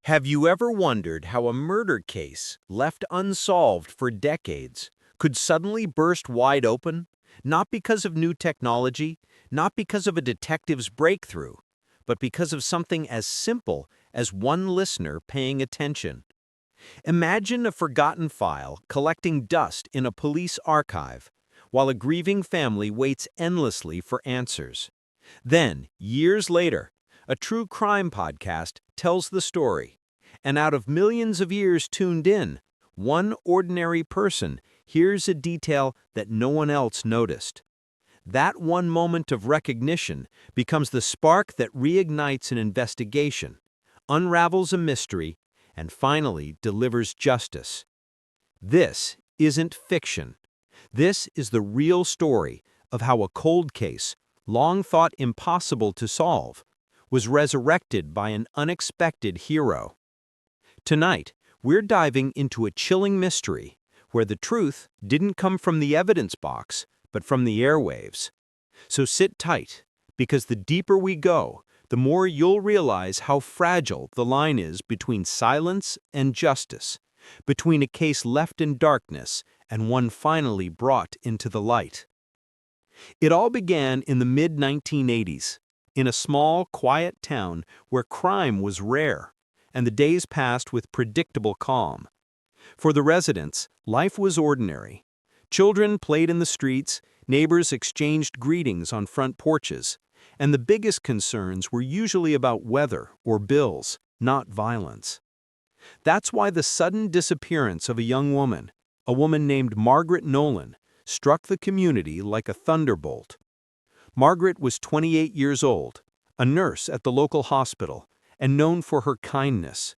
Have you ever wondered how a murder case, left unsolved for decades, could suddenly burst wide open? Not because of new technology, not because of a detective's breakthrough, but because of something as simple as one listener paying attention. Imagine a forgotten file collecting dust in a police archive, while a grieving family waits endlessly for answers. Then, years later, a true crime podcast tells the story. And out of millions of ears tuned in, one ordinary person hears a detail that no one else noticed. That one moment of recognition becomes the spark that reignites an investigation, unravels a mystery, and finally delivers justice. This isn't fiction. This is the real story of how a cold case, long thought impossible to solve, was resurrected by an unexpected hero. Tonight, we're diving into a chilling mystery where the truth didn't come from the evidence box, but from the airwaves. So sit tight, because the deeper we go, the more you'll realize how fragile the line is between silence and justice, between a case left in darkness and one finally brought into the light. It all began in the mid-1980s, in a small, quiet town where crime was rare, and the days passed with predictable calm. For the residents, life was ordinary. Children played in the streets, neighbors exchanged greetings on front porches, and the biggest concerns were usually about weather or bills, not violence. That's why the sudden disappearance of a young woman, a woman named Margaret Nolan, struck the community like a thunderbolt. Margaret was 28 years old, a nurse at the local hospital, and known for her kindness.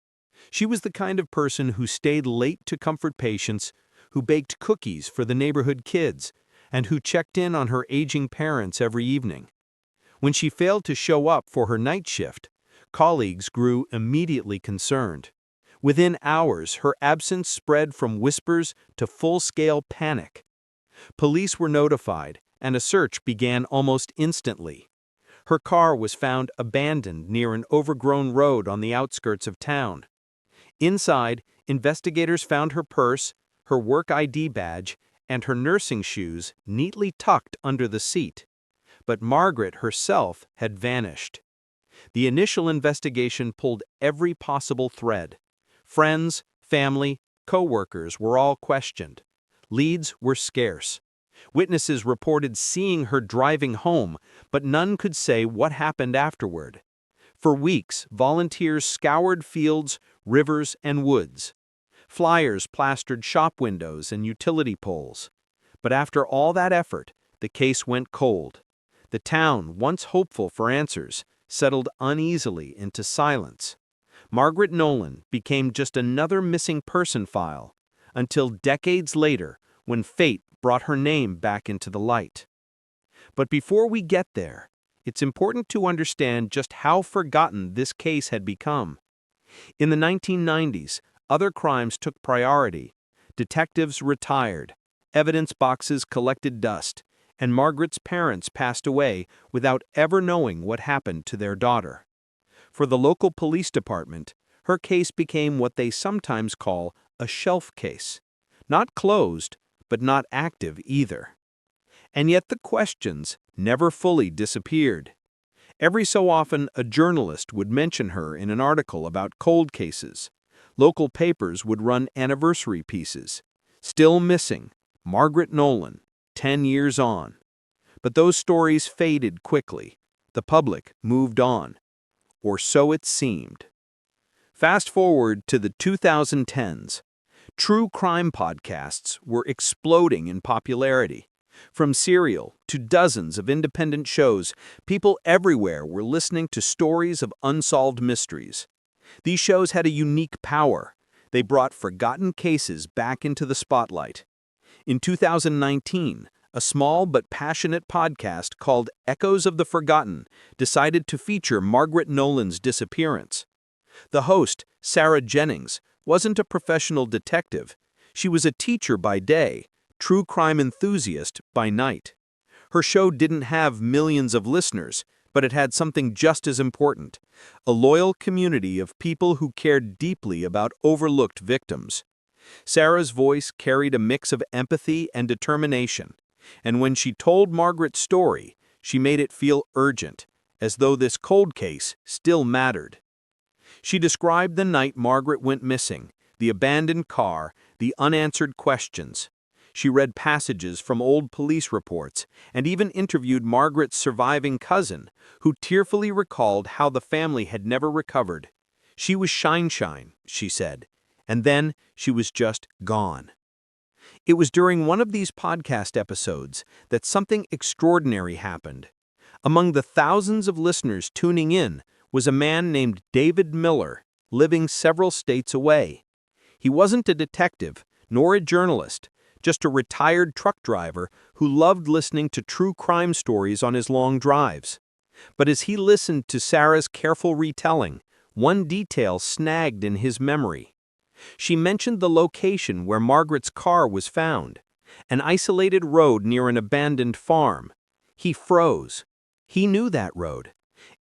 She was the kind of person who stayed late to comfort patients, who baked cookies for the neighborhood kids, and who checked in on her aging parents every evening. When she failed to show up for her night shift, colleagues grew immediately concerned. Within hours, her absence spread from whispers to full-scale panic. Police were notified, and a search began almost instantly. Her car was found abandoned near an overgrown road on the outskirts of town. Inside, investigators found her purse, her work ID badge, and her nursing shoes neatly tucked under the seat. But Margaret herself had vanished. The initial investigation pulled every possible thread. Friends, family, co-workers were all questioned. Leads were scarce. Witnesses reported seeing her driving home, but none could say what happened afterward. For weeks, volunteers scoured fields, rivers, and woods. Flyers plastered shop windows and utility poles. But after all that effort, the case went cold. The town, once hopeful for answers, settled uneasily into silence. Margaret Nolan became just another missing person file, until decades later, when fate brought her name back into the light. But before we get there, it's important to understand just how forgotten this case had become. In the 1990s, other crimes took priority. Detectives retired, evidence boxes collected dust, and Margaret's parents passed away without ever knowing what happened to their daughter. For the local police department, her case became what they sometimes call a shelf case. Not closed, but not active either. And yet the questions never fully disappeared. Every so often, a journalist would mention her in an article about cold cases. Local papers would run anniversary pieces. Still missing, Margaret Nolan, 10 years on. But those stories faded quickly. The public moved on. Or so it seemed. Fast forward to the 2010s. True crime podcasts were exploding in popularity. From Serial to dozens of independent shows, people everywhere were listening to stories of unsolved mysteries. These shows had a unique power. They brought forgotten cases back into the spotlight. In 2019, a small but passionate podcast called Echoes of the Forgotten decided to feature Margaret Nolan's disappearance. The host, Sarah Jennings, wasn't a professional detective. She was a teacher by day, true crime enthusiast by night. Her show didn't have millions of listeners, But it had something just as important: a loyal community of people who cared deeply about overlooked victims. Sarah's voice carried a mix of empathy and determination, and when she told Margaret's story, she made it feel urgent, as though this cold case still mattered. She described the night Margaret went missing, the abandoned car, the unanswered questions. She read passages from old police reports and even interviewed Margaret's surviving cousin, who tearfully recalled how the family had never recovered. She was shine, she said, and then she was just gone. It was during one of these podcast episodes that something extraordinary happened. Among the thousands of listeners tuning in was a man named David Miller, living several states away. He wasn't a detective, nor a journalist, just a retired truck driver who loved listening to true crime stories on his long drives. But as he listened to Sarah's careful retelling, one detail snagged in his memory. She mentioned the location where Margaret's car was found, an isolated road near an abandoned farm. He froze. He knew that road.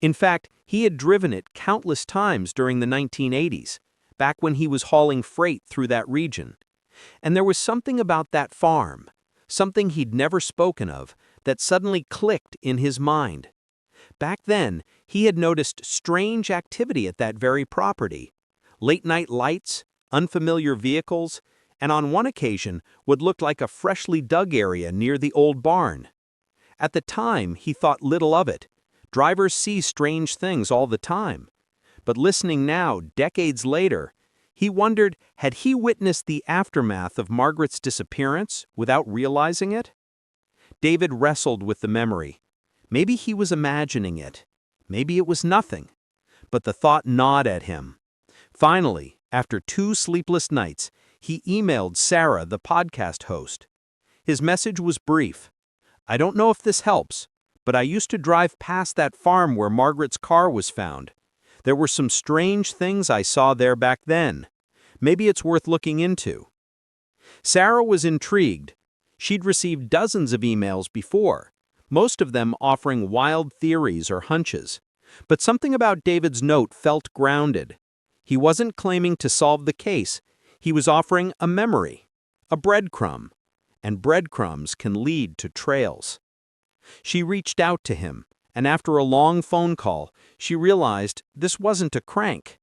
In fact, he had driven it countless times during the 1980s, back when he was hauling freight through that region. And there was something about that farm, something he'd never spoken of, that suddenly clicked in his mind. Back then, he had noticed strange activity at that very property. Late-night lights, unfamiliar vehicles, and on one occasion what looked like a freshly dug area near the old barn. At the time, he thought little of it. Drivers see strange things all the time. But listening now, decades later, he wondered, had he witnessed the aftermath of Margaret's disappearance without realizing it? David wrestled with the memory. Maybe he was imagining it. Maybe it was nothing. But the thought gnawed at him. Finally, after 2 sleepless nights, he emailed Sarah, the podcast host. His message was brief. "I don't know if this helps, but I used to drive past that farm where Margaret's car was found. There were some strange things I saw there back then. Maybe it's worth looking into." Sarah was intrigued. She'd received dozens of emails before, most of them offering wild theories or hunches. But something about David's note felt grounded. He wasn't claiming to solve the case. He was offering a memory, a breadcrumb, and breadcrumbs can lead to trails. She reached out to him, and after a long phone call, she realized this wasn't a crank.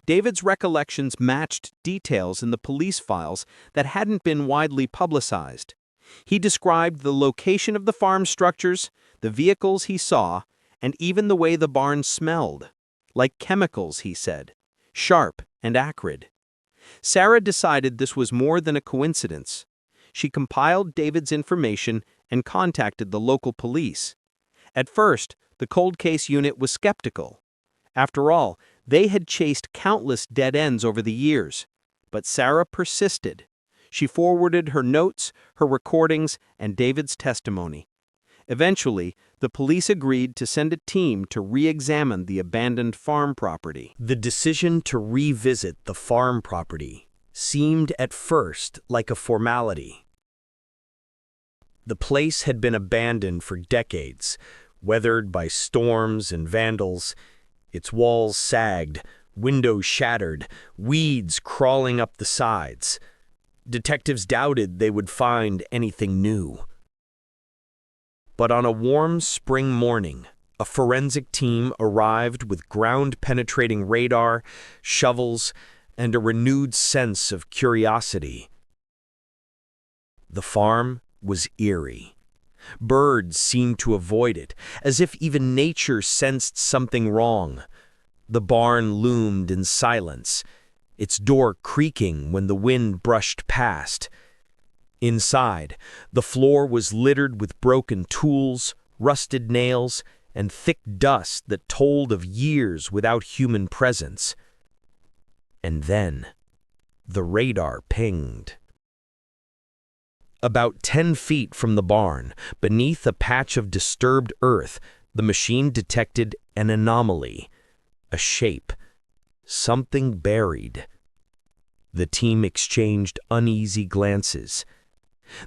David's recollections matched details in the police files that hadn't been widely publicized. He described the location of the farm structures, the vehicles he saw, and even the way the barn smelled. Like chemicals, he said. Sharp and acrid. Sarah decided this was more than a coincidence. She compiled David's information and contacted the local police. At first, the cold case unit was skeptical. After all, they had chased countless dead ends over the years. But Sarah persisted. She forwarded her notes, her recordings, and David's testimony. Eventually, the police agreed to send a team to re-examine the abandoned farm property. The decision to revisit the farm property seemed at first like a formality. The place had been abandoned for decades, weathered by storms and vandals. Its walls sagged, windows shattered, weeds crawling up the sides. Detectives doubted they would find anything new. But on a warm spring morning, a forensic team arrived with ground-penetrating radar, shovels, and a renewed sense of curiosity. The farm was eerie. Birds seemed to avoid it, as if even nature sensed something wrong. The barn loomed in silence, its door creaking when the wind brushed past. Inside, the floor was littered with broken tools, rusted nails, and thick dust that told of years without human presence. And then, the radar pinged. About 10 feet from the barn, beneath a patch of disturbed earth, the machine detected an anomaly, a shape, something buried. The team exchanged uneasy glances.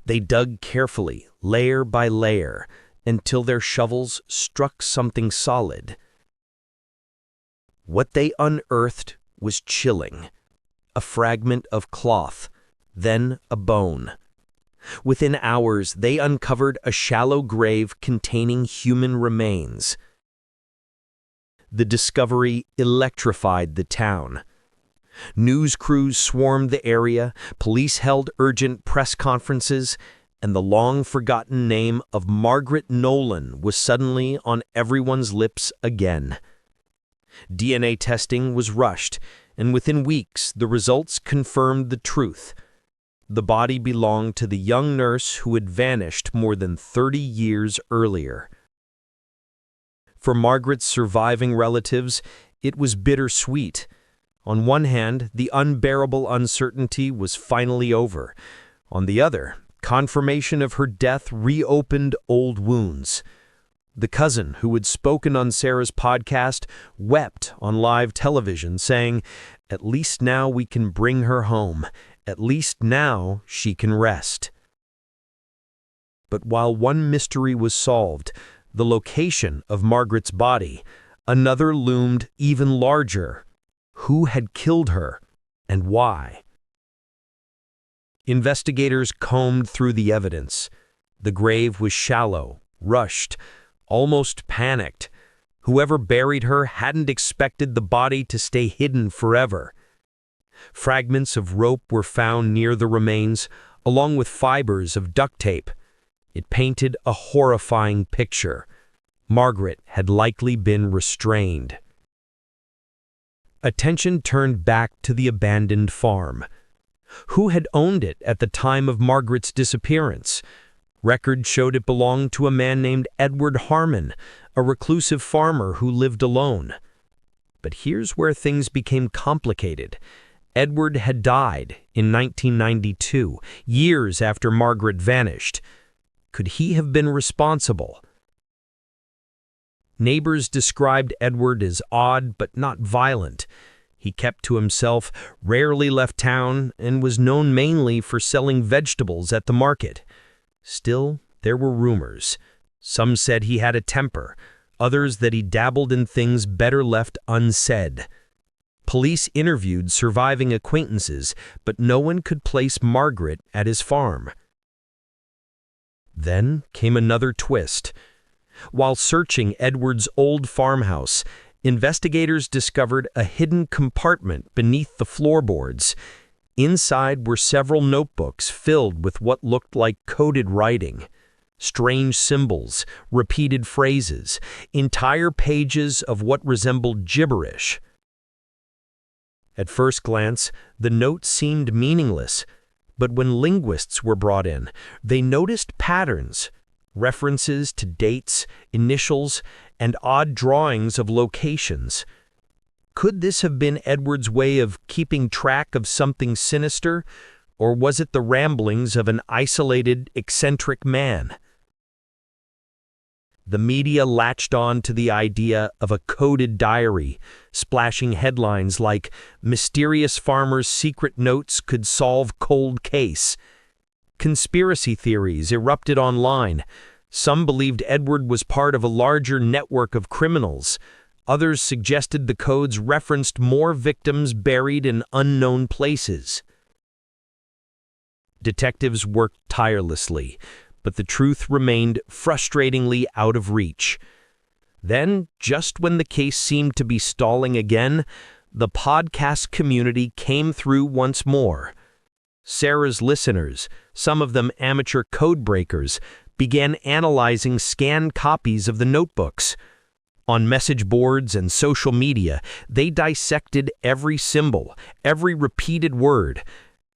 They dug carefully, layer by layer, until their shovels struck something solid. What they unearthed was chilling. A fragment of cloth, then a bone. Within hours, they uncovered a shallow grave containing human remains. The discovery electrified the town. News crews swarmed the area, police held urgent press conferences, and the long-forgotten name of Margaret Nolan was suddenly on everyone's lips again. DNA testing was rushed, and within weeks the results confirmed the truth. The body belonged to the young nurse who had vanished more than 30 years earlier. For Margaret's surviving relatives, it was bittersweet. On one hand, the unbearable uncertainty was finally over. On the other, confirmation of her death reopened old wounds. The cousin who had spoken on Sarah's podcast wept on live television, saying, "At least now we can bring her home. At least now she can rest." But while one mystery was solved, the location of Margaret's body, another loomed even larger. Who had killed her, and why? Investigators combed through the evidence. The grave was shallow, rushed, almost panicked. Whoever buried her hadn't expected the body to stay hidden forever. Fragments of rope were found near the remains, along with fibers of duct tape. It painted a horrifying picture. Margaret had likely been restrained. Attention turned back to the abandoned farm. Who had owned it at the time of Margaret's disappearance? Records showed it belonged to a man named Edward Harmon, a reclusive farmer who lived alone. But here's where things became complicated. Edward had died in 1992, years after Margaret vanished. Could he have been responsible? Neighbors described Edward as odd but not violent. He kept to himself, rarely left town, and was known mainly for selling vegetables at the market. Still, there were rumors. Some said he had a temper, others that he dabbled in things better left unsaid. Police interviewed surviving acquaintances, but no one could place Margaret at his farm. Then came another twist. While searching Edward's old farmhouse, investigators discovered a hidden compartment beneath the floorboards. Inside were several notebooks filled with what looked like coded writing. Strange symbols, repeated phrases, entire pages of what resembled gibberish. At first glance, the notes seemed meaningless, but when linguists were brought in, they noticed patterns. References to dates, initials, and odd drawings of locations. Could this have been Edward's way of keeping track of something sinister, or was it the ramblings of an isolated, eccentric man? The media latched on to the idea of a coded diary, splashing headlines like, "Mysterious farmer's secret notes could solve cold case." Conspiracy theories erupted online. Some believed Edward was part of a larger network of criminals. Others suggested the codes referenced more victims buried in unknown places. Detectives worked tirelessly, but the truth remained frustratingly out of reach. Then, just when the case seemed to be stalling again, the podcast community came through once more. Sarah's listeners, some of them amateur code breakers, began analyzing scanned copies of the notebooks. On message boards and social media, they dissected every symbol, every repeated word,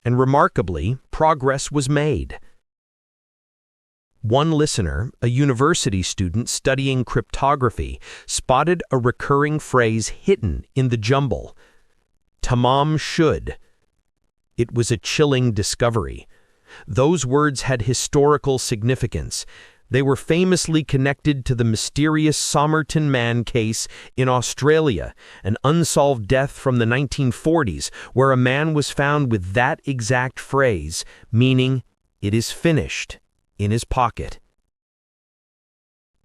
and remarkably, progress was made. One listener, a university student studying cryptography, spotted a recurring phrase hidden in the jumble. "Tamam should." It was a chilling discovery. Those words had historical significance. They were famously connected to the mysterious Somerton Man case in Australia, an unsolved death from the 1940s, where a man was found with that exact phrase, meaning, "It is finished," in his pocket.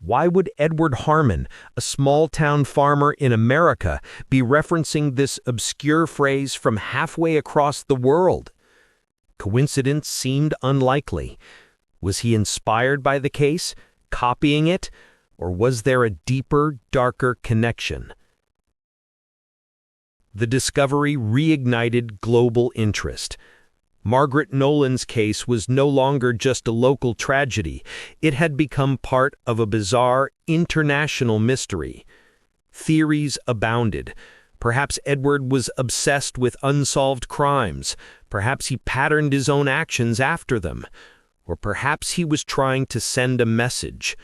Why would Edward Harmon, a small-town farmer in America, be referencing this obscure phrase from halfway across the world? Coincidence seemed unlikely. Was he inspired by the case, copying it, or was there a deeper, darker connection? The discovery reignited global interest. Margaret Nolan's case was no longer just a local tragedy. It had become part of a bizarre, international mystery. Theories abounded. Perhaps Edward was obsessed with unsolved crimes. Perhaps he patterned his own actions after them. Or perhaps he was trying to send a message,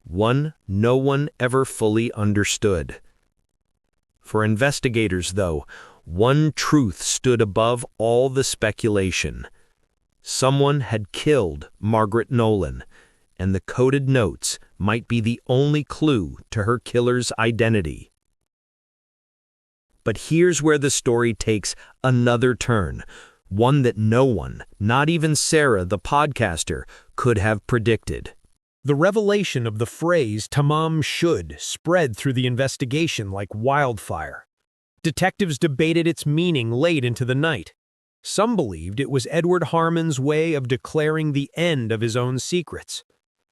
one no one ever fully understood. For investigators, though, one truth stood above all the speculation. Someone had killed Margaret Nolan, and the coded notes might be the only clue to her killer's identity. But here's where the story takes another turn, one that no one, not even Sarah the podcaster, could have predicted. The revelation of the phrase "tamam shud" spread through the investigation like wildfire. Detectives debated its meaning late into the night. Some believed it was Edward Harmon's way of declaring the end of his own secrets.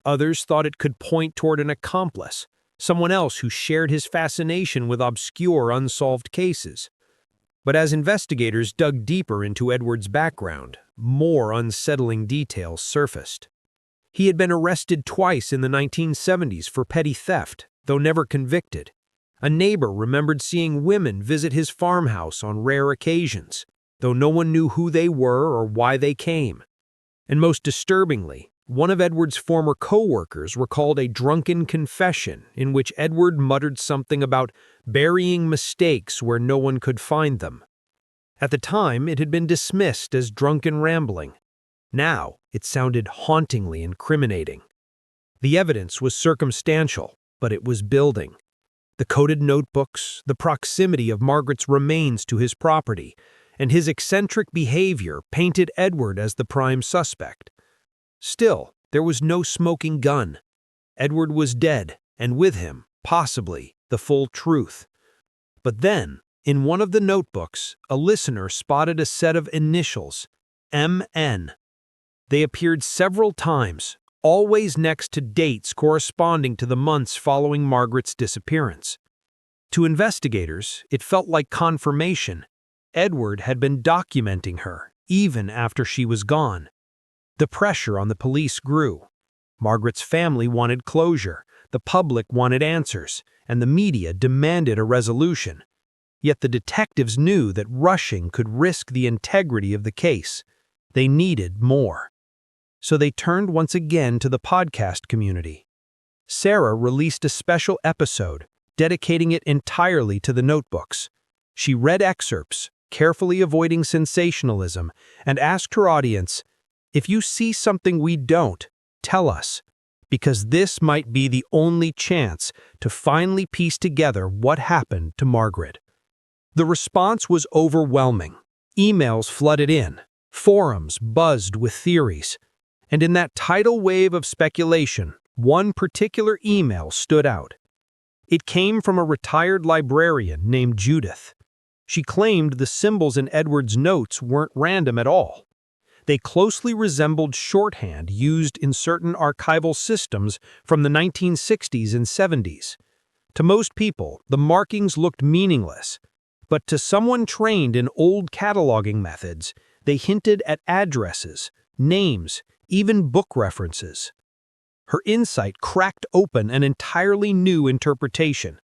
Others thought it could point toward an accomplice, someone else who shared his fascination with obscure, unsolved cases. But as investigators dug deeper into Edward's background, more unsettling details surfaced. He had been arrested twice in the 1970s for petty theft, though never convicted. A neighbor remembered seeing women visit his farmhouse on rare occasions, though no one knew who they were or why they came. And most disturbingly, one of Edward's former co-workers recalled a drunken confession in which Edward muttered something about burying mistakes where no one could find them. At the time, it had been dismissed as drunken rambling. Now, it sounded hauntingly incriminating. The evidence was circumstantial, but it was building. The coded notebooks, the proximity of Margaret's remains to his property, and his eccentric behavior painted Edward as the prime suspect. Still, there was no smoking gun. Edward was dead, and with him, possibly, the full truth. But then, in one of the notebooks, a listener spotted a set of initials, M.N. They appeared several times, always next to dates corresponding to the months following Margaret's disappearance. To investigators, it felt like confirmation. Edward had been documenting her, even after she was gone. The pressure on the police grew. Margaret's family wanted closure, the public wanted answers, and the media demanded a resolution. Yet the detectives knew that rushing could risk the integrity of the case. They needed more. So they turned once again to the podcast community. Sarah released a special episode, dedicating it entirely to the notebooks. She read excerpts, carefully avoiding sensationalism, and asked her audience, "If you see something we don't, tell us, because this might be the only chance to finally piece together what happened to Margaret." The response was overwhelming. Emails flooded in, forums buzzed with theories. And in that tidal wave of speculation, one particular email stood out. It came from a retired librarian named Judith. She claimed the symbols in Edward's notes weren't random at all. They closely resembled shorthand used in certain archival systems from the 1960s and 70s. To most people, the markings looked meaningless, but to someone trained in old cataloging methods, they hinted at addresses, names, even book references. Her insight cracked open an entirely new interpretation.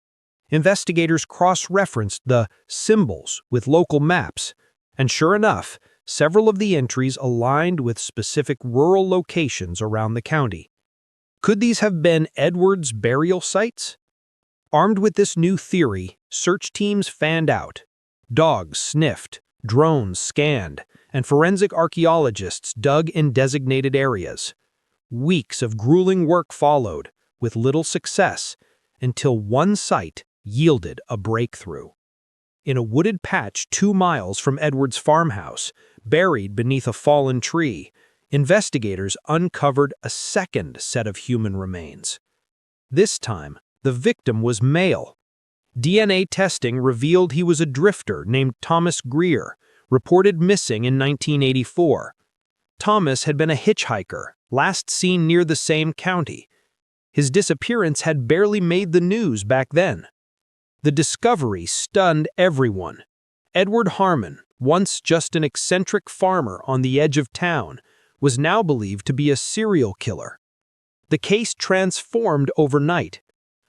Investigators cross-referenced the symbols with local maps, and sure enough, several of the entries aligned with specific rural locations around the county. Could these have been Edward's burial sites? Armed with this new theory, search teams fanned out. Dogs sniffed, drones scanned, and forensic archaeologists dug in designated areas. Weeks of grueling work followed, with little success, until one site yielded a breakthrough. In a wooded patch 2 miles from Edward's farmhouse, buried beneath a fallen tree, investigators uncovered a second set of human remains. This time, the victim was male. DNA testing revealed he was a drifter named Thomas Greer, reported missing in 1984. Thomas had been a hitchhiker, last seen near the same county. His disappearance had barely made the news back then. The discovery stunned everyone. Edward Harmon, once just an eccentric farmer on the edge of town, was now believed to be a serial killer. The case transformed overnight.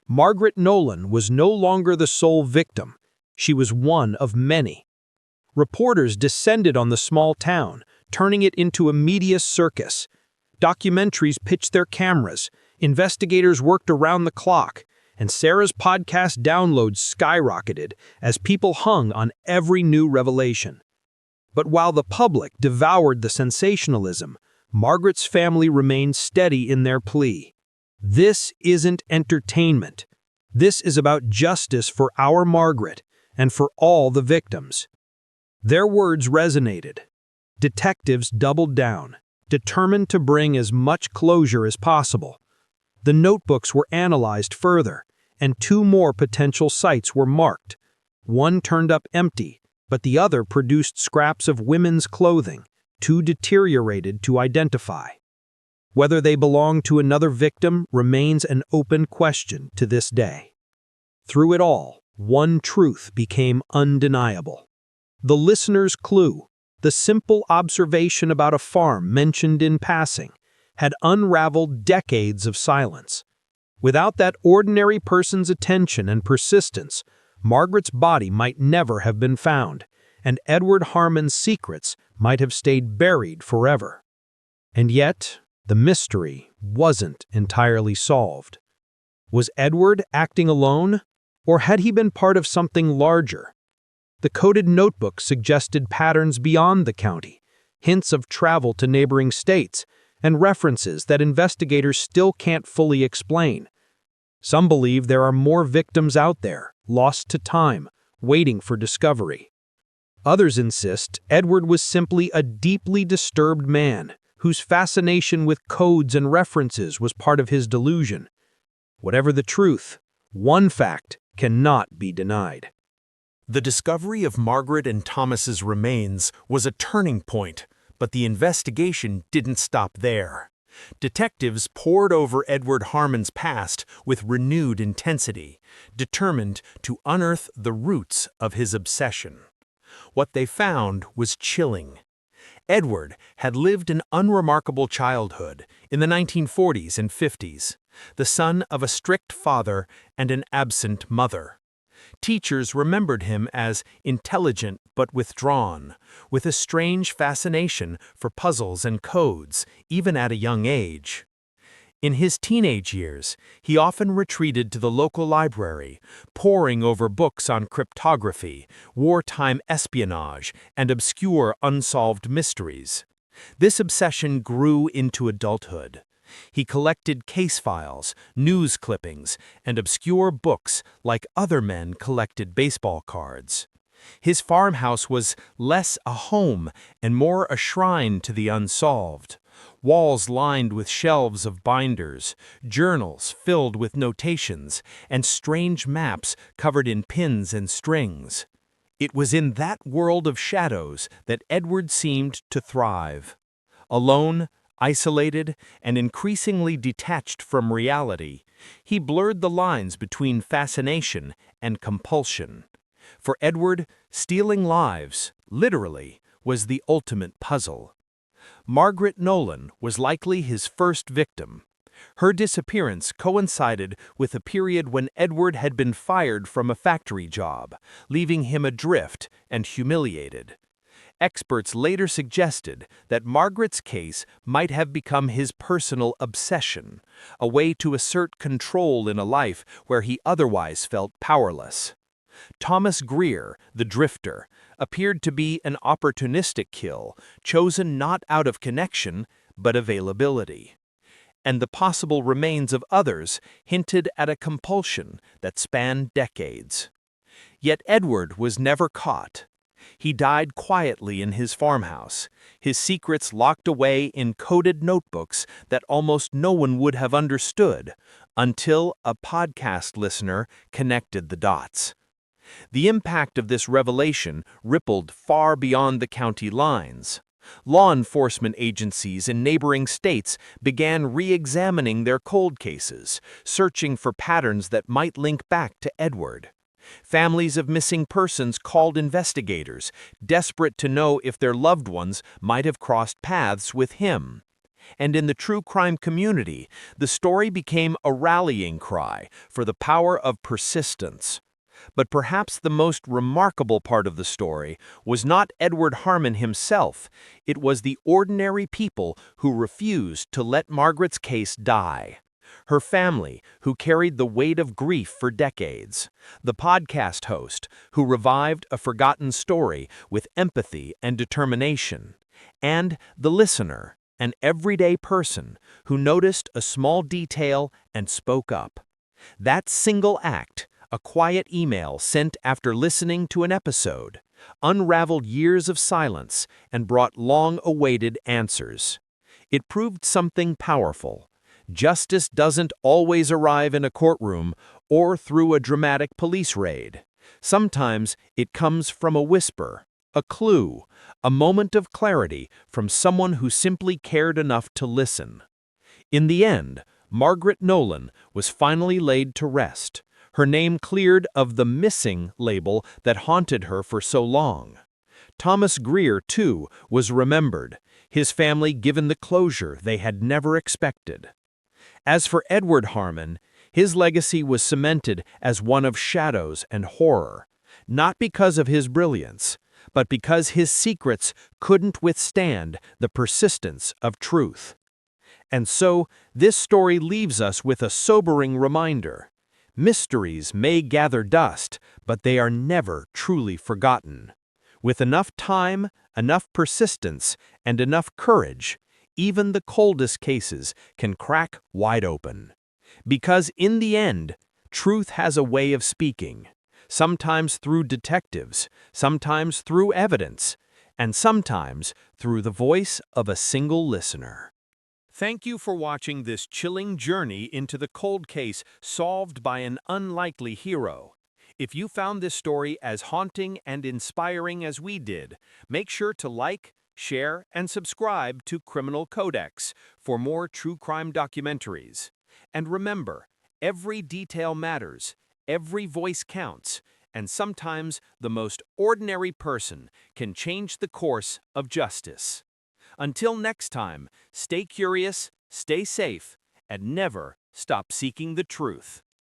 Margaret Nolan was no longer the sole victim. She was one of many. Reporters descended on the small town, turning it into a media circus. Documentaries pitched their cameras, investigators worked around the clock, and Sarah's podcast downloads skyrocketed as people hung on every new revelation. But while the public devoured the sensationalism, Margaret's family remained steady in their plea. This isn't entertainment. This is about justice for our Margaret and for all the victims. Their words resonated. Detectives doubled down, determined to bring as much closure as possible. The notebooks were analyzed further, and 2 more potential sites were marked. One turned up empty, but the other produced scraps of women's clothing, too deteriorated to identify. Whether they belonged to another victim remains an open question to this day. Through it all, one truth became undeniable. The listener's clue, the simple observation about a farm mentioned in passing, had unraveled decades of silence. Without that ordinary person's attention and persistence, Margaret's body might never have been found, and Edward Harmon's secrets might have stayed buried forever. And yet, the mystery wasn't entirely solved. Was Edward acting alone, or had he been part of something larger? The coded notebook suggested patterns beyond the county, hints of travel to neighboring states, and references that investigators still can't fully explain. Some believe there are more victims out there, lost to time, waiting for discovery. Others insist Edward was simply a deeply disturbed man whose fascination with codes and references was part of his delusion. Whatever the truth, one fact cannot be denied. The discovery of Margaret and Thomas's remains was a turning point, but the investigation didn't stop there. Detectives pored over Edward Harmon's past with renewed intensity, determined to unearth the roots of his obsession. What they found was chilling. Edward had lived an unremarkable childhood in the 1940s and 50s, the son of a strict father and an absent mother. Teachers remembered him as intelligent but withdrawn, with a strange fascination for puzzles and codes, even at a young age. In his teenage years, he often retreated to the local library, poring over books on cryptography, wartime espionage, and obscure unsolved mysteries. This obsession grew into adulthood. He collected case files, news clippings, and obscure books like other men collected baseball cards. His farmhouse was less a home and more a shrine to the unsolved. Walls lined with shelves of binders, journals filled with notations, and strange maps covered in pins and strings. It was in that world of shadows that Edward seemed to thrive. Alone, isolated, and increasingly detached from reality, he blurred the lines between fascination and compulsion. For Edward, stealing lives, literally, was the ultimate puzzle. Margaret Nolan was likely his first victim. Her disappearance coincided with a period when Edward had been fired from a factory job, leaving him adrift and humiliated. Experts later suggested that Margaret's case might have become his personal obsession, a way to assert control in a life where he otherwise felt powerless. Thomas Greer, the drifter, appeared to be an opportunistic kill, chosen not out of connection, but availability. And the possible remains of others hinted at a compulsion that spanned decades. Yet Edward was never caught. He died quietly in his farmhouse, his secrets locked away in coded notebooks that almost no one would have understood until a podcast listener connected the dots. The impact of this revelation rippled far beyond the county lines. Law enforcement agencies in neighboring states began re-examining their cold cases, searching for patterns that might link back to Edward. Families of missing persons called investigators, desperate to know if their loved ones might have crossed paths with him. And in the true crime community, the story became a rallying cry for the power of persistence. But perhaps the most remarkable part of the story was not Edward Harmon himself, it was the ordinary people who refused to let Margaret's case die. Her family, who carried the weight of grief for decades. The podcast host, who revived a forgotten story with empathy and determination. And the listener, an everyday person, who noticed a small detail and spoke up. That single act, a quiet email sent after listening to an episode, unraveled years of silence and brought long-awaited answers. It proved something powerful. Justice doesn't always arrive in a courtroom or through a dramatic police raid. Sometimes it comes from a whisper, a clue, a moment of clarity from someone who simply cared enough to listen. In the end, Margaret Nolan was finally laid to rest, her name cleared of the missing label that haunted her for so long. Thomas Greer, too, was remembered, his family given the closure they had never expected. As for Edward Harmon, his legacy was cemented as one of shadows and horror, not because of his brilliance, but because his secrets couldn't withstand the persistence of truth. And so, this story leaves us with a sobering reminder. Mysteries may gather dust, but they are never truly forgotten. With enough time, enough persistence, and enough courage, even the coldest cases can crack wide open. Because in the end, truth has a way of speaking, sometimes through detectives, sometimes through evidence, and sometimes through the voice of a single listener. Thank you for watching this chilling journey into the cold case solved by an unlikely hero. If you found this story as haunting and inspiring as we did, make sure to like, share, and subscribe to Criminal Codex for more true crime documentaries. And remember, every detail matters, every voice counts, and sometimes the most ordinary person can change the course of justice. Until next time, stay curious, stay safe, and never stop seeking the truth.